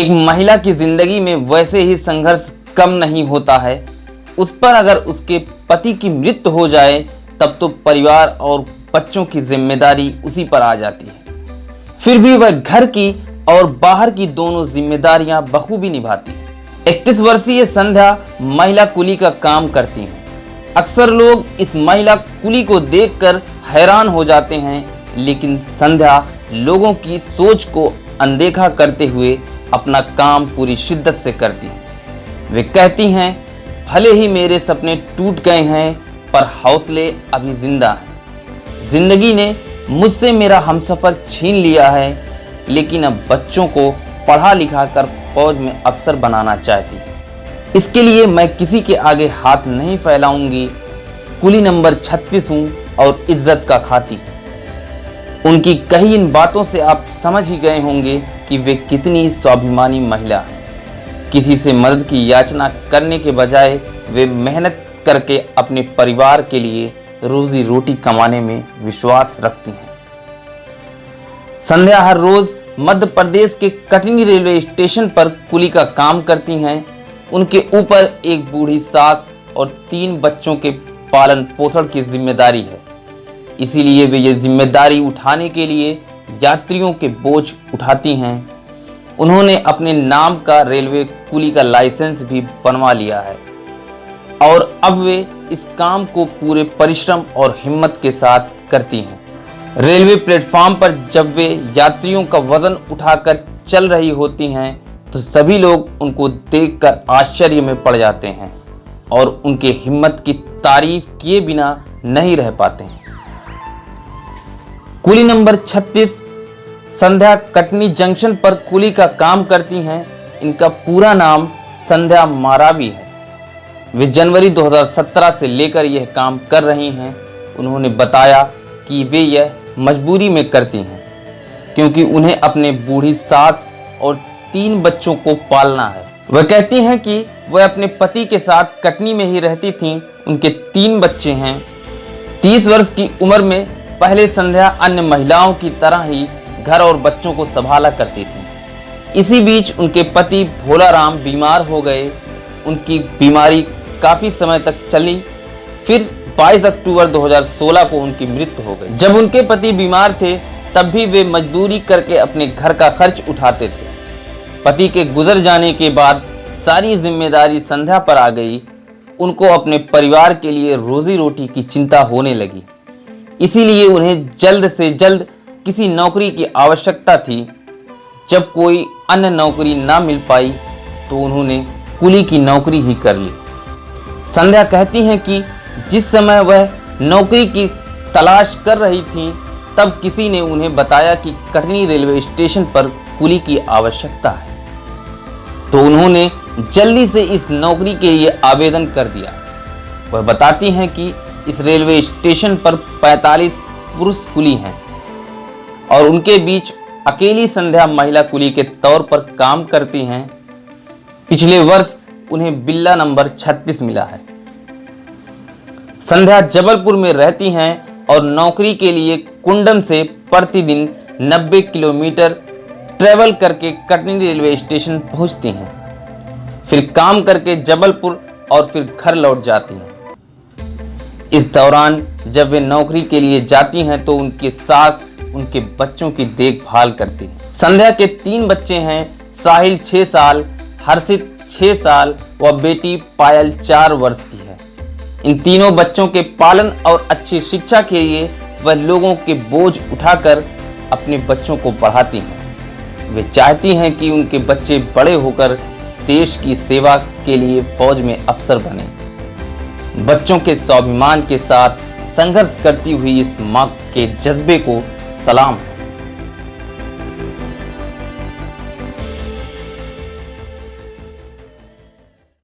एक महिला की जिंदगी में वैसे ही संघर्ष कम नहीं होता है। उस पर अगर उसके पति की मृत्यु हो जाए तब तो परिवार और बच्चों की जिम्मेदारी उसी पर आ जाती है। फिर भी वह घर की और बाहर की दोनों जिम्मेदारियां बखूबी निभाती है। 31 वर्षीय संध्या महिला कुली का काम करती हैं। अक्सर लोग इस महिला कुली को देखकर हैरान हो जाते हैं, लेकिन संध्या लोगों की सोच को अनदेखा करते हुए अपना काम पूरी शिद्दत से करती हैं। वे कहती हैं, भले ही मेरे सपने टूट गए हैं पर हौसले अभी जिंदा हैं। जिंदगी ने मुझसे मेरा हमसफर छीन लिया है, लेकिन अब बच्चों को पढ़ा लिखा कर फौज में अफसर बनाना चाहती है। इसके लिए मैं किसी के आगे हाथ नहीं फैलाऊंगी। कुली नंबर 36 हूँ और इज्जत का खाती। उनकी कही इन बातों से आप समझ ही गए होंगे कि वे कितनी स्वाभिमानी महिला हैं। किसी से मदद की याचना करने के बजाय वे मेहनत करके अपने परिवार के लिए रोजी रोटी कमाने में विश्वास रखती हैं। संध्या हर रोज मध्य प्रदेश के कटनी रेलवे स्टेशन पर कुली का काम करती हैं। उनके ऊपर एक बूढ़ी सास और 3 बच्चों के पालन पोषण की जिम्मेदारी है। इसीलिए वे ये जिम्मेदारी उठाने के लिए यात्रियों के बोझ उठाती हैं। उन्होंने अपने नाम का रेलवे कुली का लाइसेंस भी बनवा लिया है और अब वे इस काम को पूरे परिश्रम और हिम्मत के साथ करती हैं। रेलवे प्लेटफॉर्म पर जब वे यात्रियों का वजन उठाकर चल रही होती हैं तो सभी लोग उनको देखकर आश्चर्य में पड़ जाते हैं और उनके हिम्मत की तारीफ किए बिना नहीं रह पाते हैं। कुली नंबर 36 संध्या कटनी जंक्शन पर कुली का काम करती हैं। इनका पूरा नाम संध्या मारावी है। वे जनवरी 2017 से लेकर यह काम कर रही हैं। उन्होंने बताया कि वे यह मजबूरी में करती हैं क्योंकि उन्हें अपने बूढ़ी सास और 3 बच्चों को पालना है। वह कहती हैं कि वह अपने पति के साथ कटनी में ही रहती थीं। उनके 3 बच्चे हैं। 30 वर्ष की उम्र में पहले संध्या अन्य महिलाओं की तरह ही घर और बच्चों को संभाला करती थी। इसी बीच उनके पति भोलाराम बीमार हो गए। उनकी बीमारी काफी समय तक चली। फिर 22 अक्टूबर 2016 को उनकी मृत्यु हो गई। जब उनके पति बीमार थे तब भी वे मजदूरी करके अपने घर का खर्च उठाते थे। पति के गुजर जाने के बाद सारी जिम्मेदारी संध्या पर आ गई। उनको अपने परिवार के लिए रोजी रोटी की चिंता होने लगी। इसीलिए उन्हें जल्द से जल्द किसी नौकरी की आवश्यकता थी। जब कोई अन्य नौकरी ना मिल पाई तो उन्होंने कुली की नौकरी ही कर ली। संध्या कहती हैं कि जिस समय वह नौकरी की तलाश कर रही थीं तब किसी ने उन्हें बताया कि कटनी रेलवे स्टेशन पर कुली की आवश्यकता है, तो उन्होंने जल्दी से इस नौकरी के लिए आवेदन कर दिया। वह बताती हैं कि इस रेलवे स्टेशन पर 45 पुरुष कुली हैं और उनके बीच अकेली संध्या महिला कुली के तौर पर काम करती हैं। पिछले वर्ष उन्हें बिल्ला नंबर 36 मिला है। संध्या जबलपुर में रहती हैं और नौकरी के लिए कुंडन से प्रतिदिन 90 किलोमीटर ट्रेवल करके कटनी रेलवे स्टेशन पहुंचती हैं। फिर काम करके जबलपुर और फिर घर लौट जाती हैं। इस दौरान जब वे नौकरी के लिए जाती हैं तो उनकी सास उनके बच्चों की देखभाल करती है। संध्या के 3 बच्चे हैं। साहिल 6 साल, हर्षित 6 साल व बेटी पायल 4 वर्ष की है। इन तीनों बच्चों के पालन और अच्छी शिक्षा के लिए वह लोगों के बोझ उठाकर अपने बच्चों को पढ़ाती हैं। वे चाहती हैं कि उनके बच्चे बड़े होकर देश की सेवा के लिए फौज में अफसर बने। बच्चों के स्वाभिमान के साथ संघर्ष करती हुई इस मां के जज्बे को सलाम है।